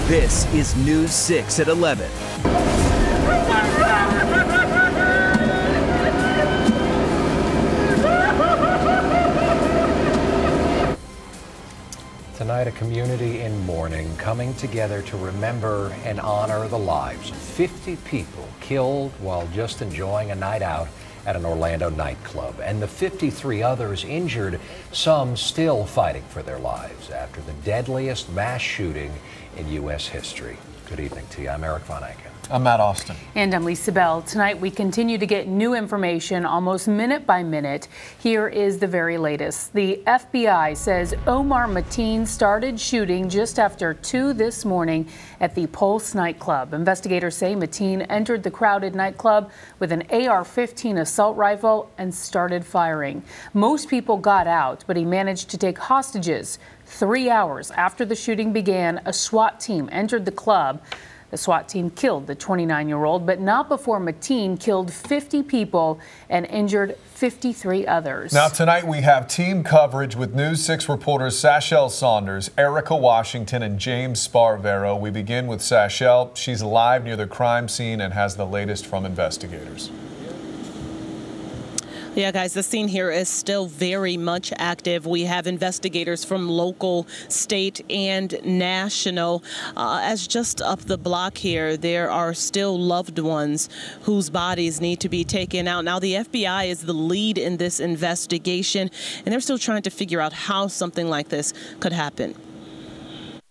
This is News 6 at 11. Tonight, a community in mourning coming together to remember and honor the lives of 50 people killed while just enjoying a night out at an Orlando nightclub, and the 53 others injured, some still fighting for their lives after the deadliest mass shooting in U.S. history. Good evening to you. I'm Eric Von Aken. I'm Matt Austin. And I'm Lisa Bell. Tonight we continue to get new information almost minute by minute. Here is the very latest. The FBI says Omar Mateen started shooting just after 2 this morning at the Pulse nightclub. Investigators say Mateen entered the crowded nightclub with an AR-15 assault rifle and started firing. Most people got out, but he managed to take hostages. 3 hours after the shooting began, a SWAT team entered the club. The SWAT team killed the 29-year-old, but not before Mateen killed 50 people and injured 53 others. Now tonight we have team coverage with News 6 reporters Sashel Saunders, Erica Washington, and James Sparvero. We begin with Sashel. She's live near the crime scene and has the latest from investigators. Yeah, guys, the scene here is still very much active. We have investigators from local, state, and national. As just up the block here, there are still loved ones whose bodies need to be taken out. Now, the FBI is the lead in this investigation, and they're still trying to figure out how something like this could happen.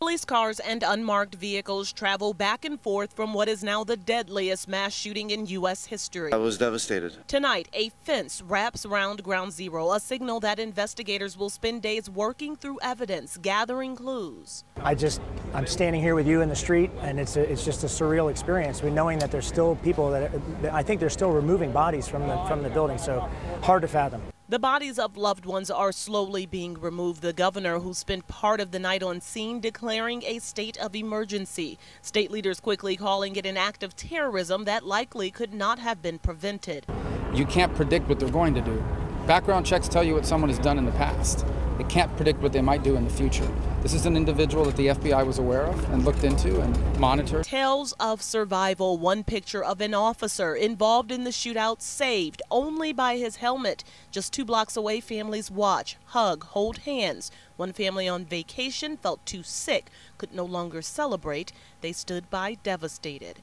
Police cars and unmarked vehicles travel back and forth from what is now the deadliest mass shooting in U.S. history. I was devastated. Tonight, a fence wraps around Ground Zero, a signal that investigators will spend days working through evidence, gathering clues. I'm standing here with you in the street, and it's just a surreal experience. Knowing that there's still people that I think they're still removing bodies from the building, so hard to fathom. The bodies of loved ones are slowly being removed. The governor, who spent part of the night on scene, declaring a state of emergency. State leaders quickly calling it an act of terrorism that likely could not have been prevented. You can't predict what they're going to do. Background checks tell you what someone has done in the past. They can't predict what they might do in the future. This is an individual that the FBI was aware of and looked into and monitored. Tales of survival. One picture of an officer involved in the shootout saved only by his helmet. Just 2 blocks away, families watch, hug, hold hands. One family on vacation felt too sick, could no longer celebrate. They stood by devastated.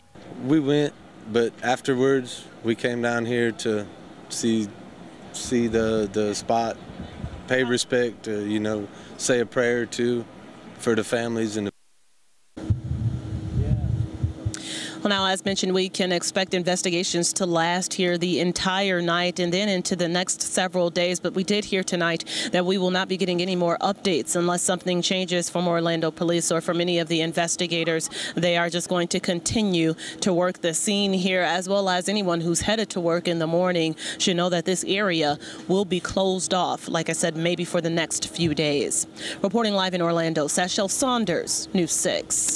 We went, but afterwards we came down here to see the spot, pay respect, say a prayer too for the families and the. Well, now, as mentioned, we can expect investigations to last here the entire night and then into the next several days. But we did hear tonight that we will not be getting any more updates unless something changes from Orlando police or from any of the investigators. They are just going to continue to work the scene here, as well as anyone who's headed to work in the morning should know that this area will be closed off, like I said, maybe for the next few days. Reporting live in Orlando, Sashel Saunders, News 6.